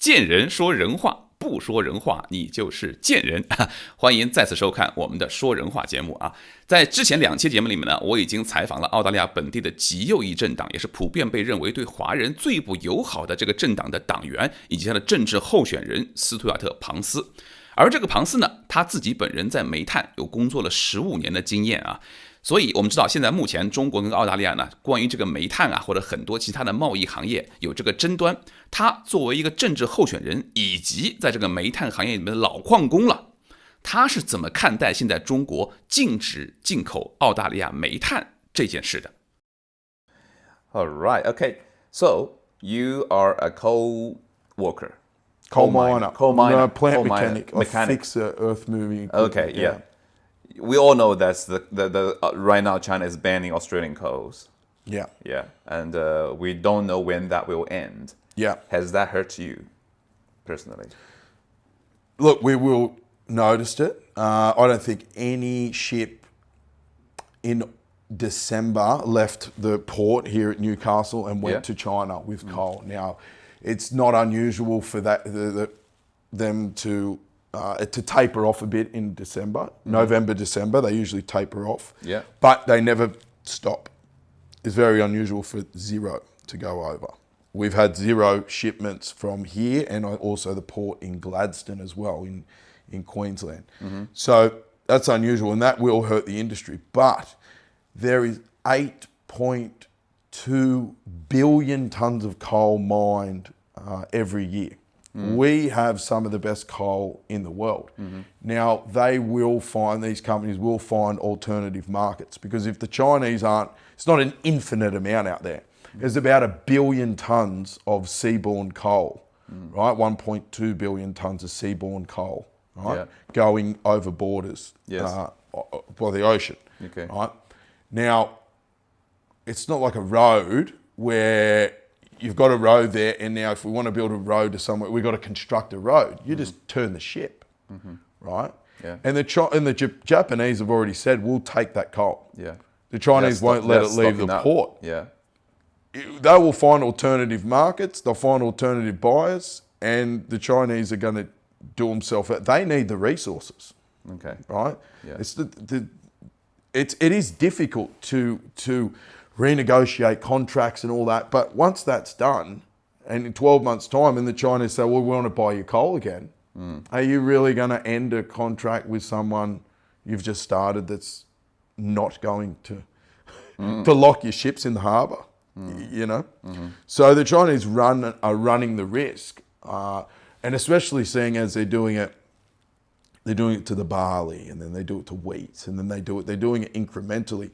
见人说人话，不说人话你就是贱人。欢迎再次收看我们的说人话节目啊！在之前2期节目里面呢，我已经采访了澳大利亚本地的极右翼政党，也是普遍被认为对华人最不友好的这个政党的党员，以及他的政治候选人斯图亚特·庞斯。而这个庞斯呢，他自己本人在煤炭有工作了15年的经验啊。所以我们知道，现在目前中国跟澳大利亚呢，关于这个煤炭啊，或者很多其他的贸易行业有这个争端。他作为一个政治候选人，以及在这个煤炭行业里面的老矿工了，他是怎么看待现在中国禁止进口澳大利亚煤炭这件事的 All right, okay. So you are a coal worker. Coal miner. No, plant mechanic. Mechanic. I fix earth-moving equipment. Okay, yeah. We all know that's the right now China is banning Australian coals. Yeah. Yeah, and we don't know when that will end. Yeah. Has that hurt you personally? Look, we will noticed it. I don't think any ship in December left the port here at Newcastle and went to China with coal. Now, it's not unusual for them to taper off a bit in December. November, December, they usually taper off. Yeah. But they never stop. It's very unusual for zero to go over. We've had zero shipments from here and also the port in Gladstone as well in Queensland. So that's unusual and that will hurt the industry. But there is 8.2 billion tonnes of coal mined every year. We have some of the best coal in the world. Now, these companies will find alternative markets because if the Chinese it's not an infinite amount out there. There's about 1 billion tonnes of seaborne coal, right? 1.2 billion tonnes of seaborne coal, right? Going over borders by the ocean, right? Now, it's not like a road where you've got a road there and now if we want to build a road to somewhere, we've got to construct a road. You just turn the ship, right? Yeah. And the Japanese have already said, we'll take that coal. Yeah. The Chinese won't let it leave the port. Yeah. They will find alternative markets, they'll find alternative buyers, and the Chinese are going to do themselves out. They need the resources. Okay. Right? Yeah. It is difficult to renegotiate contracts and all that, but once that's done, and in 12 months' time, and the Chinese say, well, we want to buy your coal again, are you really going to end a contract with someone you've just started that's not going to lock your ships in the harbour? You know? So the Chinese are running the risk, and especially seeing as they're doing it to the barley, and then they do it to wheat, and then they're doing it incrementally.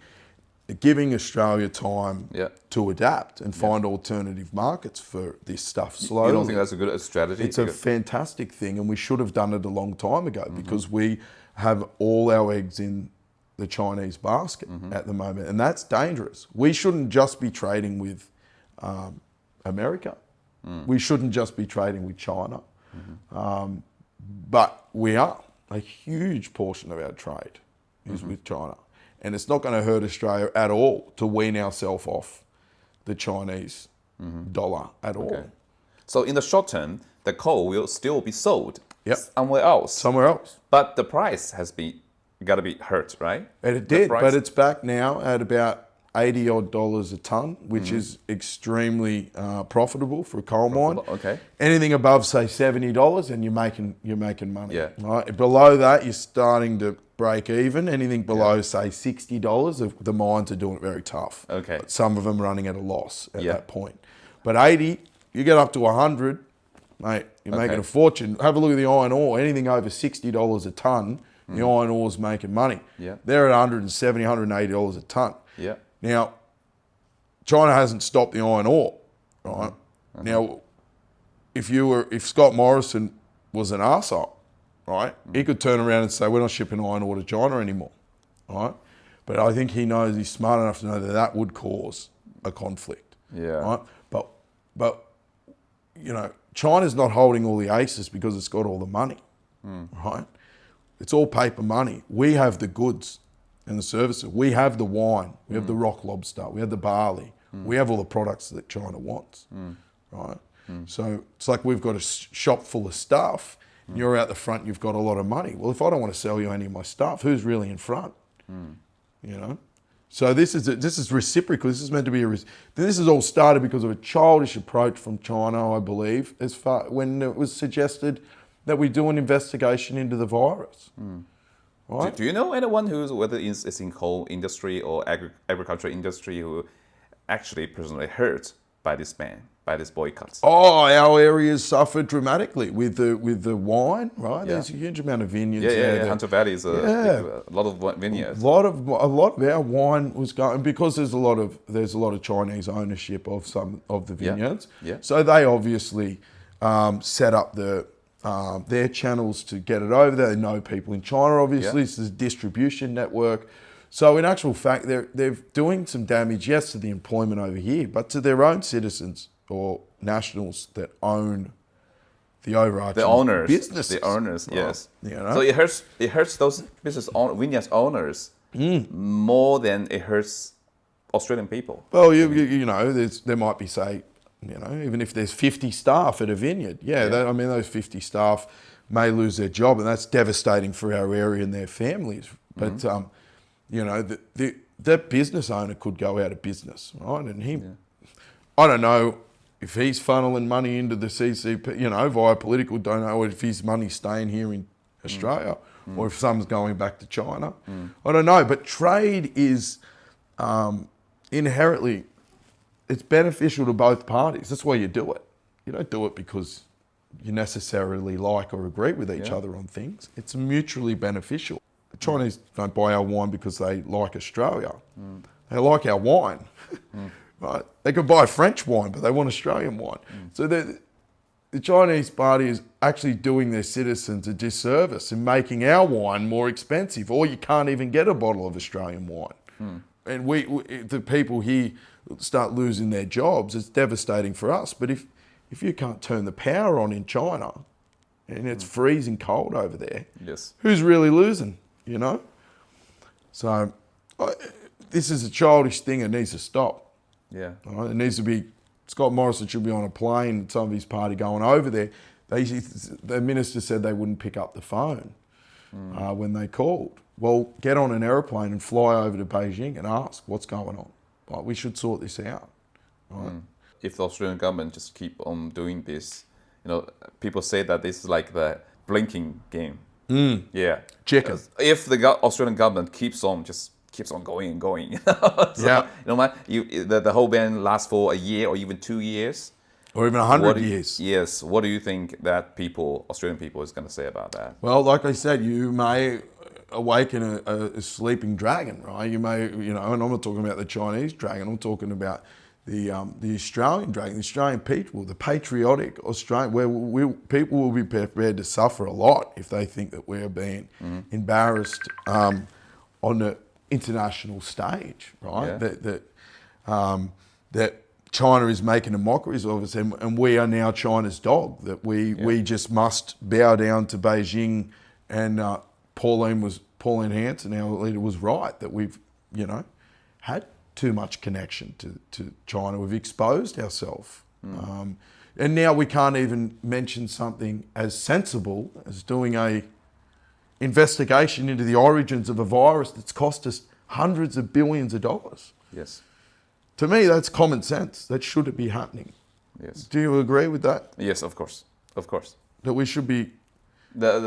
They're giving Australia time to adapt and find alternative markets for this stuff slowly. You don't think that's a good strategy? It's a fantastic thing, and we should have done it a long time ago because we have all our eggs in the Chinese basket at the moment, and that's dangerous. We shouldn't just be trading with America. We shouldn't just be trading with China, but we are. A huge portion of our trade is with China, and it's not going to hurt Australia at all to wean ourselves off the Chinese dollar at all. Okay. So in the short term, the coal will still be sold somewhere else. But the price has got to be hurt, right? And it did, but it's back now at about $80 a tonne, which is extremely profitable for a coal mine. Okay. Anything above say $70, and you're making money. Yeah. Right. Below that, you're starting to break even. Anything below say $60, the mines are doing it very tough. Okay. Some of them running at a loss at that point. But 80, you get up to 100, mate, you're making a fortune. Have a look at the iron ore. Anything over $60 a tonne, the iron ore's making money. Yeah. They're at $170, $180 a tonne. Yeah. Now, China hasn't stopped the iron ore, right? Now, if Scott Morrison was an arsehole, right, he could turn around and say, we're not shipping iron ore to China anymore, right? But I think he's smart enough to know that would cause a conflict, right? But you know, China's not holding all the aces because it's got all the money, right? It's all paper money. We have the goods and the services. We have the wine, we have the rock lobster, we have the barley, we have all the products that China wants, right? So it's like we've got a shop full of stuff. And you're out the front, you've got a lot of money. Well, if I don't want to sell you any of my stuff, who's really in front? You know? So this is reciprocal. This is meant to be this has all started because of a childish approach from China, I believe, when it was suggested that we do an investigation into the virus. Right? Do you know anyone whether it's in coal industry or agriculture industry who actually personally hurt by this ban, by this boycott? Oh, our areas suffered dramatically with the wine, right? Yeah. There's a huge amount of vineyards Yeah. there. Hunter Valley is a lot of vineyards. A lot of our wine was going because there's a lot of Chinese ownership of some of the vineyards. Yeah. So they obviously set up their channels to get it over there. They know people in China, obviously. This is a distribution network. So in actual fact, they're doing some damage, yes, to the employment over here, but to their own citizens or nationals that own the overarching businesses. The owners, yes. You know? So it hurts those vineyard owners more than it hurts Australian people. Well, you know, there might be, say, you know, even if there's 50 staff at a vineyard, those 50 staff may lose their job, and that's devastating for our area and their families. But you know, that business owner could go out of business, right? And I don't know if he's funneling money into the CCP, you know, via political, don't know if his money's staying here in Australia or if some's going back to China. I don't know, but trade is inherently, it's beneficial to both parties. That's why you do it. You don't do it because you necessarily like or agree with each other on things. It's mutually beneficial. The Chinese don't buy our wine because they like Australia. They like our wine. Right? They could buy French wine, but they want Australian wine. So the Chinese party is actually doing their citizens a disservice in making our wine more expensive, or you can't even get a bottle of Australian wine. And we the people here start losing their jobs. It's devastating for us. But if you can't turn the power on in China, and it's freezing cold over there, who's really losing? You know? So this is a childish thing. It needs to stop. Yeah. Right? It needs to be, Scott Morrison should be on a plane, some of his party going over there. The minister said they wouldn't pick up the phone when they called. Well, get on an aeroplane and fly over to Beijing and ask what's going on. Like, we should sort this out. Right? If the Australian government just keep on doing this, you know, people say that this is like the blinking game. Yeah. Chicken. If the Australian government keeps on going and going, you know? So, you know what? The whole ban lasts for a year or even 2 years. Or even 100 years. Yes. What do you think that Australian people is going to say about that? Well, like I said, you may awaken a sleeping dragon, right? You may, you know, and I'm not talking about the Chinese dragon, I'm talking about the Australian dragon, the Australian people, the patriotic Australian, where people will be prepared to suffer a lot if they think that we're being embarrassed on the international stage, right? That China is making a mockery of us, and we are now China's dog. That we just must bow down to Beijing, and Pauline Hanson, our leader, was right that we've, you know, had too much connection to China. We've exposed ourselves. And now we can't even mention something as sensible as doing a investigation into the origins of a virus that's cost us hundreds of billions of dollars. Yes. To me, that's common sense. That should be happening. Yes. Do you agree with that? Yes, of course. Of course. That we should be...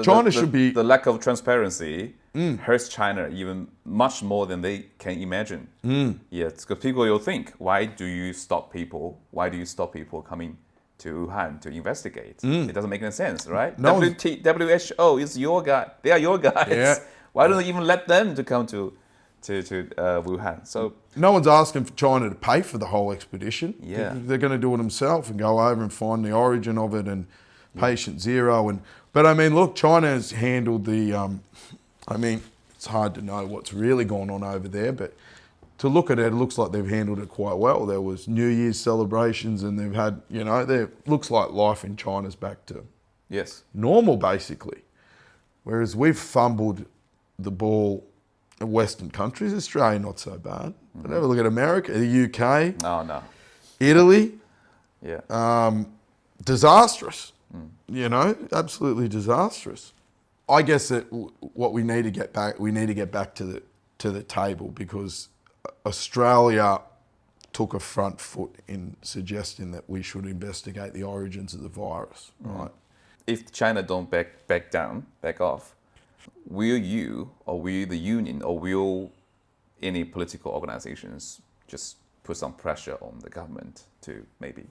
China should be... The lack of transparency hurts China even much more than they can imagine. Yes, because people will think, why do you stop people coming to Wuhan to investigate? It doesn't make any sense, right? No. WHO is your guy. They are your guys. Yeah. Why don't they even let them to come to Wuhan? So no one's asking for China to pay for the whole expedition. Yeah. They're going to do it themselves and go over and find the origin of it and patient zero. But I mean, look, China has handled the... I mean, it's hard to know what's really going on over there, but to look at it, it looks like they've handled it quite well. There was New Year's celebrations, and they've had, you know, looks like life in China's back to normal, basically. Whereas we've fumbled the ball in Western countries. Australia, not so bad. But have a look at America, the UK, no, Italy, disastrous. Absolutely disastrous. I guess that what we need to get back to the table, because Australia took a front foot in suggesting that we should investigate the origins of the virus, right? If China don't back off, will you, or will the union, or will any political organizations just put some pressure on the government to maybe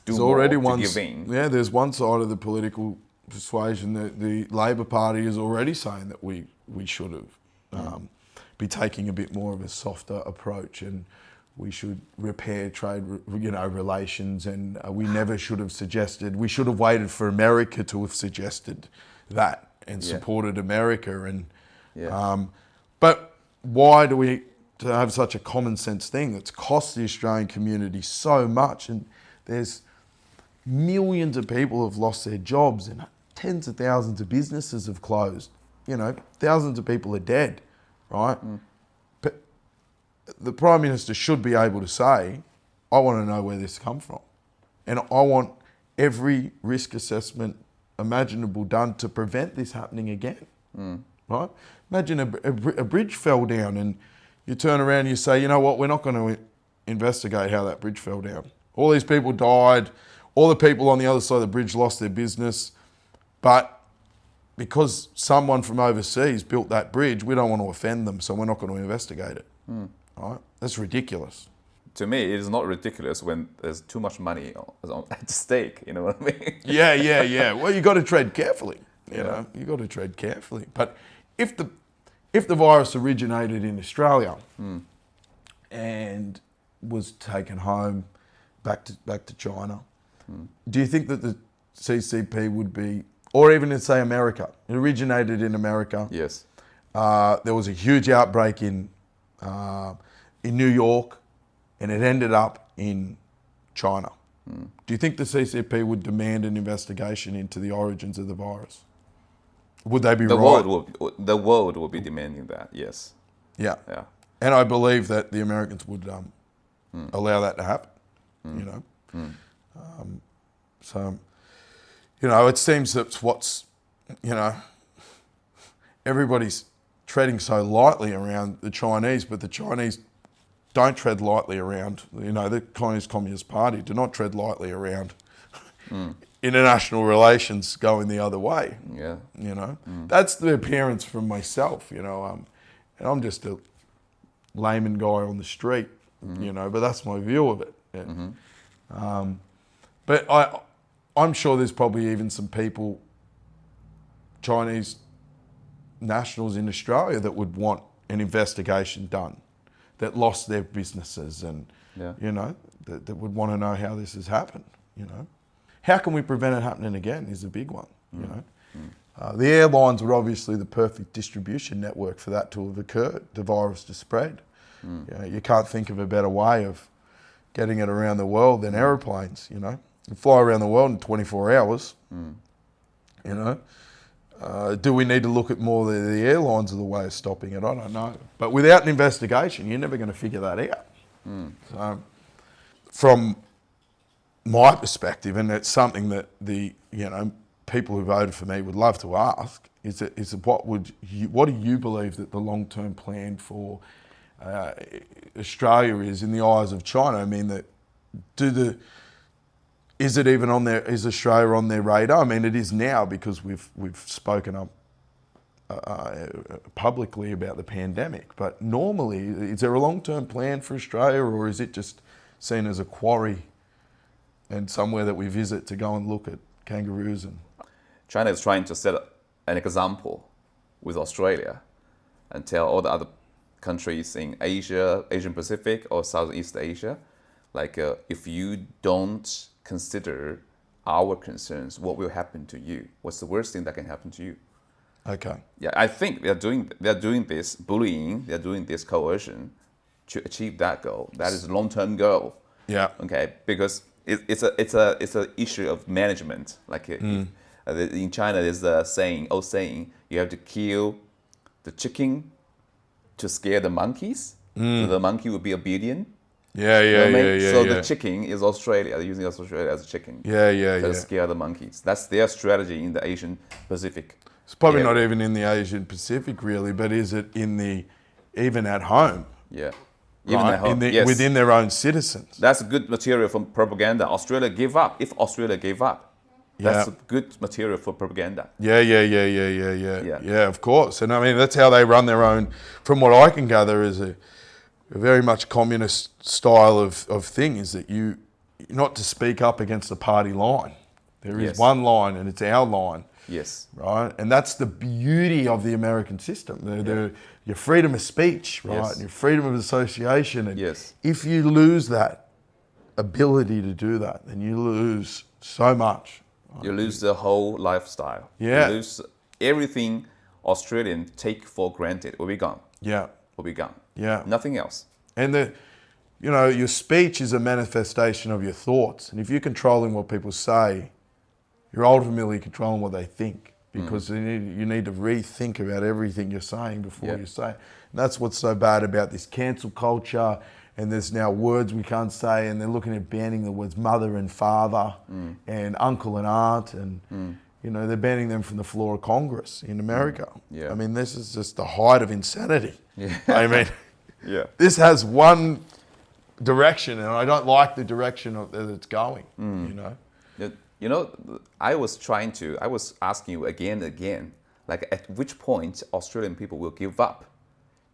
do more to give in? Yeah, there's one side of the political persuasion that the Labor Party is already saying that we should have be taking a bit more of a softer approach, and we should repair trade, relations, and we never should have suggested. We should have waited for America to have suggested that and supported America. And but why do we have such a common sense thing that's cost the Australian community so much? And there's millions of people have lost their jobs, and tens of thousands of businesses have closed. Thousands of people are dead, right? But the Prime Minister should be able to say, I want to know where this come from. And I want every risk assessment imaginable done to prevent this happening again, right? Imagine a bridge fell down and you turn around and you say, you know what, we're not going to investigate how that bridge fell down. All these people died. All the people on the other side of the bridge lost their business. But because someone from overseas built that bridge, we don't want to offend them, so we're not going to investigate it. Right? That's ridiculous. To me, it is not ridiculous when there's too much money at stake. You know what I mean? Yeah. Well, you got to tread carefully. You know, you got to tread carefully. But if the virus originated in Australia and was taken home back to China, do you think that the CCP would be, or even in say America, it originated in America? Yes. There was a huge outbreak in New York, and it ended up in China. Do you think the CCP would demand an investigation into the origins of the virus? Would they be right? The world will be demanding that, yes. Yeah. And I believe that the Americans would allow that to happen, So, it seems that's what's, everybody's treading so lightly around the Chinese, but the Chinese don't tread lightly around, the Communist Party do not tread lightly around international relations going the other way. Yeah. That's the appearance from myself, and I'm just a layman guy on the street, but that's my view of it. Yeah. But I'm sure there's probably even some people, Chinese nationals in Australia, that would want an investigation done, that lost their businesses and, that would want to know how this has happened, How can we prevent it happening again is a big one, The airlines were obviously the perfect distribution network for that to have occurred, the virus to spread. You can't think of a better way of getting it around the world than aeroplanes, You fly around the world in 24 hours, Do we need to look at more the airlines as the way of stopping it? I don't know. But without an investigation, you're never going to figure that out. So, from my perspective, and it's something that the people who voted for me would love to ask, is what do you believe that the long-term plan for Australia is in the eyes of China? I mean, is it even on their? Is Australia on their radar? I mean, it is now because we've spoken up publicly about the pandemic. But normally, is there a long-term plan for Australia, or is it just seen as a quarry and somewhere that we visit to go and look at kangaroos? And China is trying to set an example with Australia and tell all the other countries in Asia, Asian Pacific, or Southeast Asia, like if you don't consider our concerns, what will happen to you? What's the worst thing that can happen to you? Okay. Yeah, I think they're doing this bullying, they're doing this coercion to achieve that goal. That is a long-term goal. Yeah. Okay, because it's a issue of management. Like in China, there's a old saying, you have to kill the chicken to scare the monkeys. So the monkey will be obedient. Yeah, You know what I mean? yeah. So the chicken is Australia. They're using Australia as a chicken. To scare the monkeys. That's their strategy in the Asian Pacific. It's probably not even in the Asian Pacific, really, but is it even at home? Yeah. Even at home. Within their own citizens. That's good material for propaganda. Australia gave up. If Australia gave up, that's good material for propaganda. Yeah, of course. And I mean, that's how they run their own, from what I can gather, is a very much communist style of thing, is that you're not to speak up against the party line. There is one line, and it's our line. Yes. Right? And that's the beauty of the American system. Your freedom of speech, right? Yes. And your freedom of association. And Yes. if you lose that ability to do that, then you lose so much. Right? You lose the whole lifestyle. Yeah. You lose everything Australian take for granted. Will be gone. Yeah. Will be gone. Yeah. Nothing else. And your speech is a manifestation of your thoughts. And if you're controlling what people say, you're ultimately controlling what they think, because you need to rethink about everything you're saying before you say it. And that's what's so bad about this cancel culture, and there's now words we can't say, and they're looking at banning the words mother and father and uncle and aunt, and they're banning them from the floor of Congress in America. Yeah. I mean, this is just the height of insanity. Yeah. I mean, this has one direction, and I don't like the direction that it's going, You know, I was asking you again and again, like at which point Australian people will give up.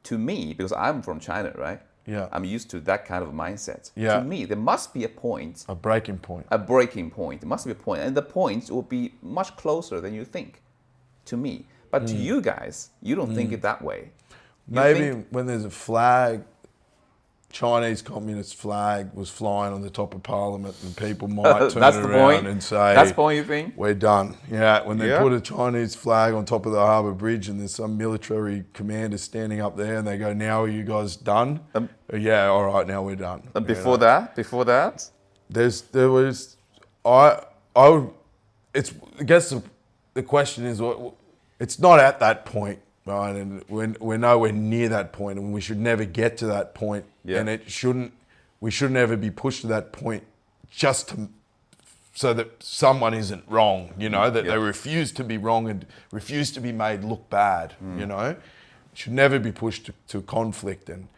To me, because I'm from China, right? Yeah. I'm used to that kind of mindset. Yeah. To me, there must be a point. A breaking point. A breaking point. There must be a point. And the point will be much closer than you think, to me. But to you guys, you don't think it that way. Maybe when there's a flag, Chinese Communist flag was flying on the top of Parliament, and people might turn around and say, that's the point you think? We're done. Yeah, when they put a Chinese flag on top of the harbour bridge and there's some military commander standing up there and they go, now are you guys done? Yeah, all right, now we're done. And before that? I guess the question is, it's not at that point, right? And we're nowhere near that point, and we should never get to that point. Yeah. And we shouldn't ever be pushed to that point just so that someone isn't wrong, that they refuse to be wrong and refuse to be made look bad, should never be pushed to conflict. And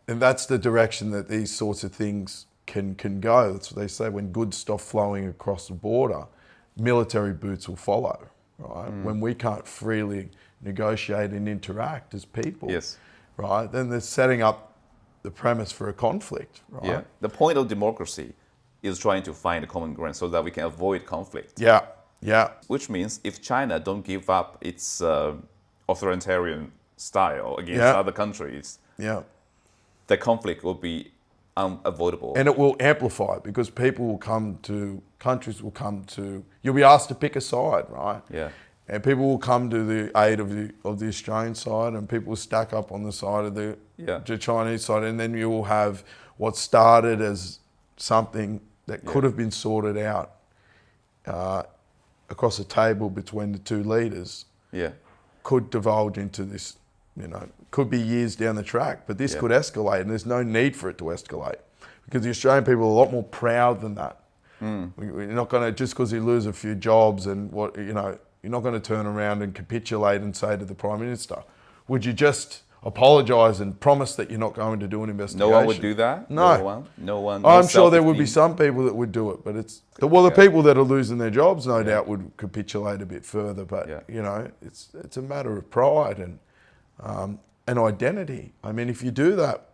that's the direction that these sorts of things can go. That's what they say, when goods stop flowing across the border, military boots will follow, right? When we can't freely negotiate and interact as people, right? Then they're setting up the premise for a conflict, right? Yeah. The point of democracy is trying to find a common ground so that we can avoid conflict. Yeah. Which means if China don't give up its authoritarian style against other countries, the conflict will be unavoidable. And it will amplify, because countries will come to, you'll be asked to pick a side, right? Yeah. And people will come to the aid of the Australian side, and people will stack up on the side of the Chinese side, and then you will have what started as something that could have been sorted out across a table between the two leaders. Could divulge into this, could be years down the track, but this could escalate, and there's no need for it to escalate, because the Australian people are a lot more proud than that. We're not going to, just because you lose a few jobs and you're not going to turn around and capitulate and say to the Prime Minister, would you just apologise and promise that you're not going to do an investigation? No one would do that? No. No one. I'm sure there would be some people that would do it, but the people that are losing their jobs, no doubt, would capitulate a bit further. But, it's a matter of pride and identity. I mean, if you do that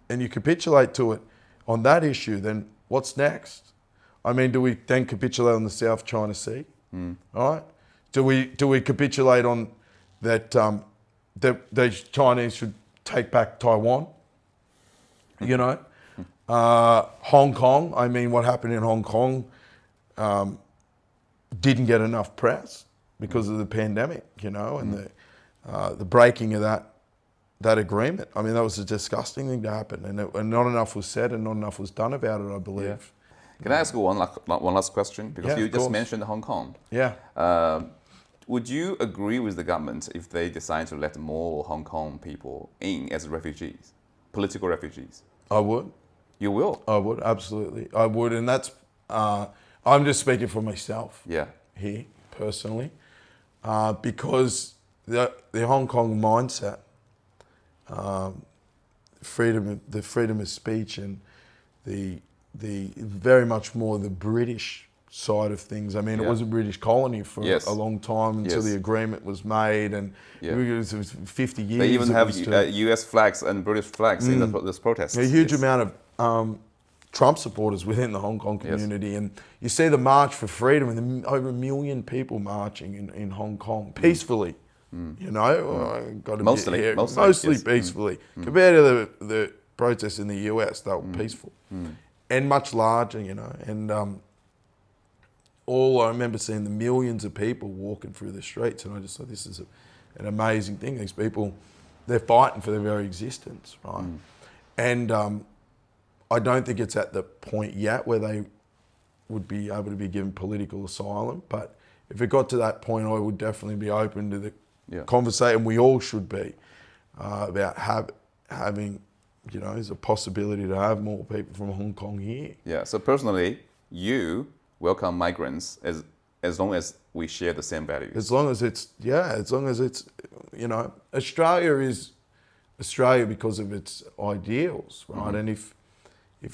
and you capitulate to it on that issue, then what's next? I mean, do we then capitulate on the South China Sea? All right. Do we capitulate on that the Chinese should take back Taiwan? Hong Kong. I mean, what happened in Hong Kong didn't get enough press because of the pandemic, and the breaking of that agreement. I mean, that was a disgusting thing to happen, and not enough was said and not enough was done about it, I believe. Yeah. Can I ask you one last question? Because you just mentioned Hong Kong. Yeah. Would you agree with the government if they decide to let more Hong Kong people in as refugees, political refugees? I would. You will. I would, absolutely. I would, and that's, I'm just speaking for myself here, personally, because the Hong Kong mindset, the freedom of speech and the very much more the British side of things. I mean, it was a British colony for a long time until the agreement was made, and it was 50 years. They even have US flags and British flags in this protest. A huge amount of Trump supporters within the Hong Kong community, and you see the March for Freedom, and over 1 million people marching in Hong Kong peacefully. You know, mostly peacefully. Compared to the protests in the US, they were peaceful and much larger. You know, and I remember seeing the millions of people walking through the streets, and I just thought, this is an amazing thing. These people, they're fighting for their very existence, right? And I don't think it's at the point yet where they would be able to be given political asylum, but if it got to that point, I would definitely be open to the conversation. We all should be about having, you know, there's a possibility to have more people from Hong Kong here. Yeah. So personally, you welcome migrants as long as we share the same values. As long as it's you know, Australia is Australia because of its ideals, right? And if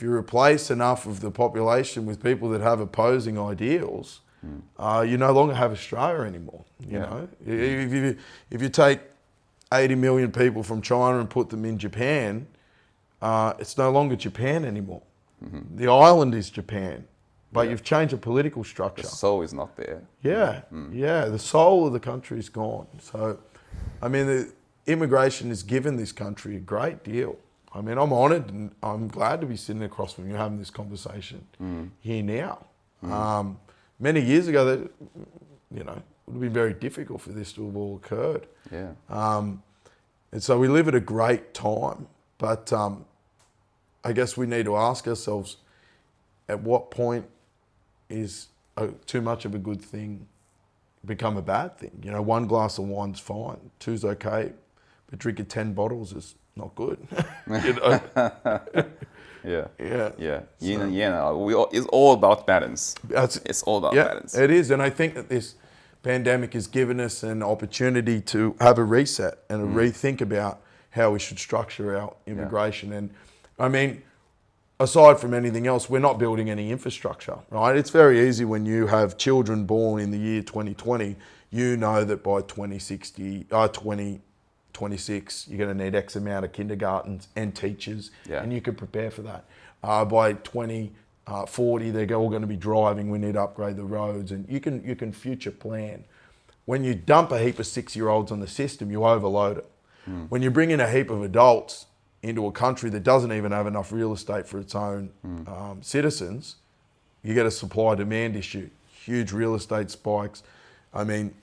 you replace enough of the population with people that have opposing ideals, you no longer have Australia anymore. You know, if you take 80 million people from China and put them in Japan, it's no longer Japan anymore. The island is Japan. But you've changed the political structure. The soul is not there. The soul of the country is gone. So, I mean, the immigration has given this country a great deal. I mean, I'm honoured and I'm glad to be sitting across from you having this conversation here now. Many years ago, that, you know, it would have been very difficult for this to have all occurred. And so we live at a great time, but I guess we need to ask ourselves, at what point is too much of a good thing become a bad thing? You know, 1 glass of wine's fine, 2's okay, but drinking 10 bottles is not good. You know? Yin and yang. It's all about balance. It's all about balance. It is, and I think that this pandemic has given us an opportunity to have a reset and a rethink about how we should structure our immigration. And I mean, aside from anything else, we're not building any infrastructure, right? It's very easy when you have children born in the year 2020, you know that by 2026, you're going to need X amount of kindergartens and teachers, and you can prepare for that. By 2040, they're all going to be driving. We need to upgrade the roads, and you can future plan. When you dump a heap of 6-year-olds on the system, you overload it. When you bring in a heap of adults into a country that doesn't even have enough real estate for its own citizens, you get a supply-demand issue. Huge real estate spikes. I mean,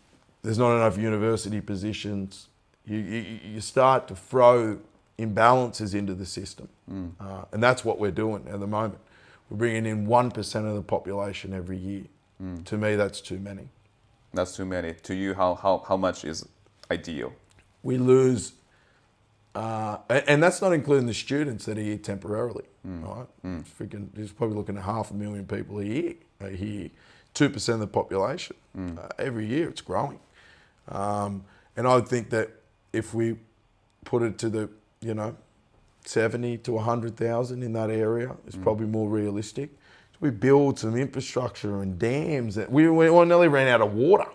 there's not enough university positions. You start to throw imbalances into the system. And that's what we're doing at the moment. We're bringing in 1% of the population every year. To me, that's too many. That's too many. To you, how much is ideal? We lose... and that's not including the students that are here temporarily, right? There's probably looking at 500,000 people a year are here, 2% of the population. Every year it's growing. And I think that if we put it to the, 70 to 100,000 in that area, it's probably more realistic. So we build some infrastructure and dams. That we nearly ran out of water.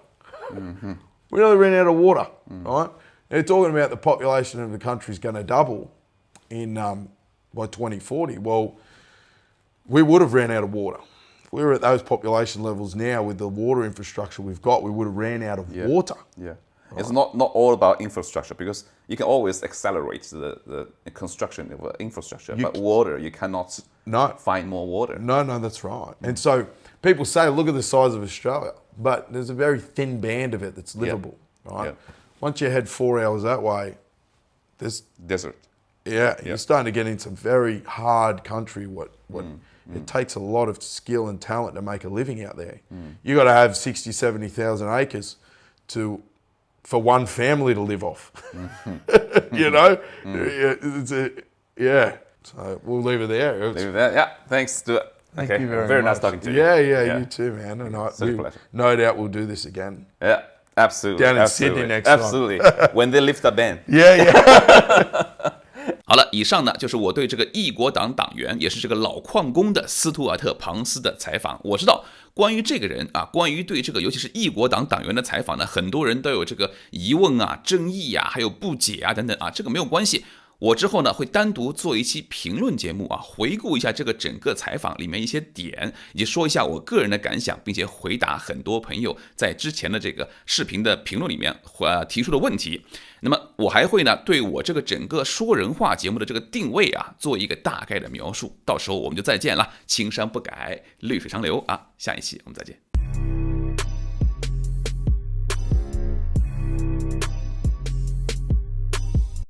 We nearly ran out of water, right? They're talking about the population of the country is going to double in by 2040. Well, we would have ran out of water. If we were at those population levels now with the water infrastructure we've got, we would have ran out of water. Right? It's not all about infrastructure, because you can always accelerate the construction of infrastructure, but water, you cannot find more water. No, that's right. And so people say, look at the size of Australia, but there's a very thin band of it that's livable, right? Once you head 4 hours that way, there's desert. You're starting to get into very hard country. It takes a lot of skill and talent to make a living out there. You got to have 60, 70,000 acres for one family to live off. You know, So we'll leave it there. Leave it there. Yeah, thanks. Thank okay. you very much. Nice talking to you. Yeah, you too, man. And pleasure. No doubt we'll do this again. Yeah, absolutely. Down in Sydney next time. When they lift the ban. Yeah. 好了，以上呢就是我对这个异国党党员，也是这个老矿工的斯图尔特·庞斯的采访。我知道关于这个人啊，关于对这个尤其是异国党党员的采访呢，很多人都有这个疑问啊、争议啊，还有不解啊等等啊，这个没有关系。我之后呢会单独做一期评论节目啊，回顾一下这个整个采访里面一些点，以及说一下我个人的感想，并且回答很多朋友在之前的这个视频的评论里面提出的问题。那么我还会呢对我这个整个说人话节目的这个定位啊做一个大概的描述，到时候我们就再见了，青山不改，绿水长流啊，下一期我们再见。